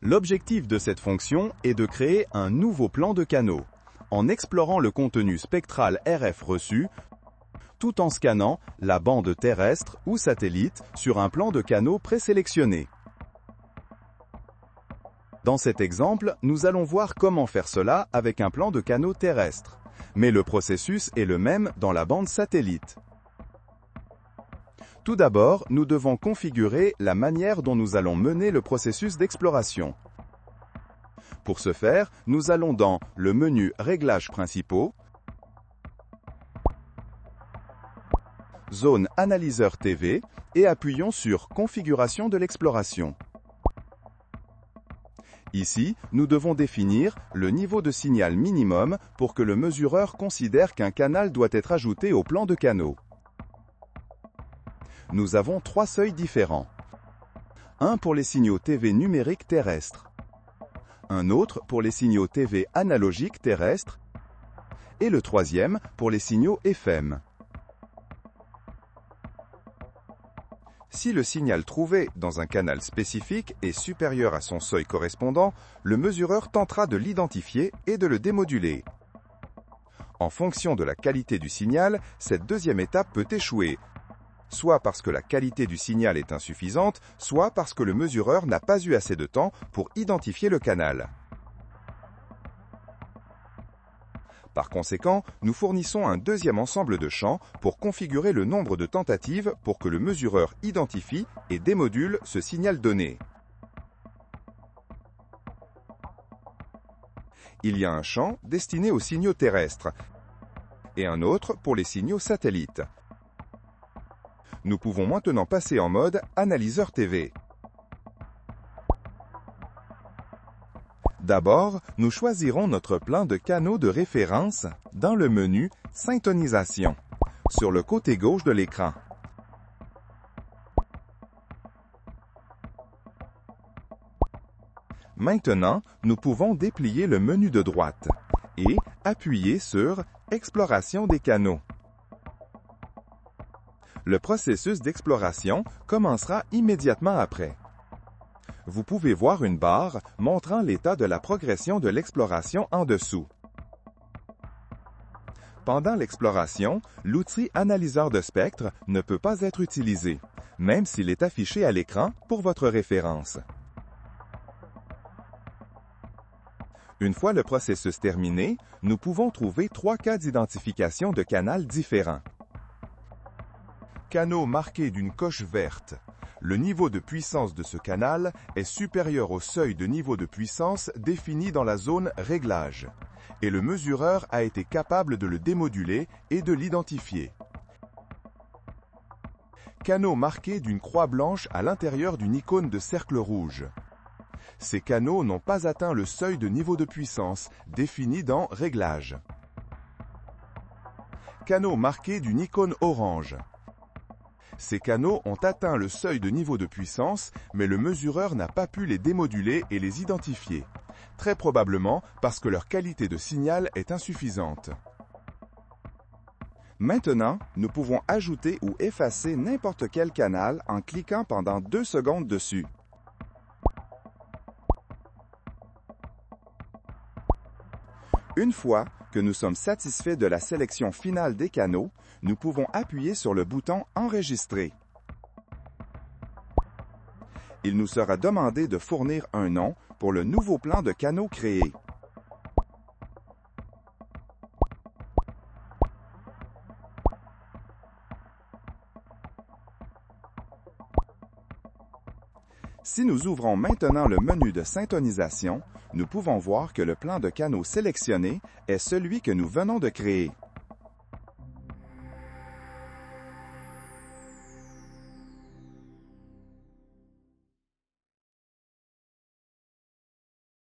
L'objectif de cette fonction est de créer un nouveau plan de canaux, en explorant le contenu spectral RF reçu, tout en scannant la bande terrestre ou satellite sur un plan de canaux présélectionné. Dans cet exemple, nous allons voir comment faire cela avec un plan de canaux terrestre, mais le processus est le même dans la bande satellite. Tout d'abord, nous devons configurer la manière dont nous allons mener le processus d'exploration. Pour ce faire, nous allons dans le menu Réglages principaux, Zone Analyseur TV et appuyons sur Configuration de l'exploration. Ici, nous devons définir le niveau de signal minimum pour que le mesureur considère qu'un canal doit être ajouté au plan de canaux. Nous avons 3 seuils différents. Un pour les signaux TV numériques terrestres, un autre pour les signaux TV analogiques terrestres et le troisième pour les signaux FM. Si le signal trouvé dans un canal spécifique est supérieur à son seuil correspondant, le mesureur tentera de l'identifier et de le démoduler. En fonction de la qualité du signal, cette deuxième étape peut échouer, soit parce que la qualité du signal est insuffisante, soit parce que le mesureur n'a pas eu assez de temps pour identifier le canal. Par conséquent, nous fournissons un deuxième ensemble de champs pour configurer le nombre de tentatives pour que le mesureur identifie et démodule ce signal donné. Il y a un champ destiné aux signaux terrestres et un autre pour les signaux satellites. Nous pouvons maintenant passer en mode Analyseur TV. D'abord, nous choisirons notre plan de canaux de référence dans le menu Syntonisation, sur le côté gauche de l'écran. Maintenant, nous pouvons déplier le menu de droite et appuyer sur Exploration des canaux. Le processus d'exploration commencera immédiatement après. Vous pouvez voir une barre montrant l'état de la progression de l'exploration en dessous. Pendant l'exploration, l'outil analyseur de spectre ne peut pas être utilisé, même s'il est affiché à l'écran pour votre référence. Une fois le processus terminé, nous pouvons trouver 3 cas d'identification de canal différents. Canaux marqués d'une coche verte. Le niveau de puissance de ce canal est supérieur au seuil de niveau de puissance défini dans la zone Réglages, et le mesureur a été capable de le démoduler et de l'identifier. Canaux marqués d'une croix blanche à l'intérieur d'une icône de cercle rouge. Ces canaux n'ont pas atteint le seuil de niveau de puissance défini dans Réglages. Canaux marqués d'une icône orange. Ces canaux ont atteint le seuil de niveau de puissance, mais le mesureur n'a pas pu les démoduler et les identifier, très probablement parce que leur qualité de signal est insuffisante. Maintenant, nous pouvons ajouter ou effacer n'importe quel canal en cliquant pendant 2 secondes dessus. Une fois que nous sommes satisfaits de la sélection finale des canaux, nous pouvons appuyer sur le bouton « Enregistrer ». Il nous sera demandé de fournir un nom pour le nouveau plan de canaux créé. Si nous ouvrons maintenant le menu de syntonisation, nous pouvons voir que le plan de canaux sélectionné est celui que nous venons de créer.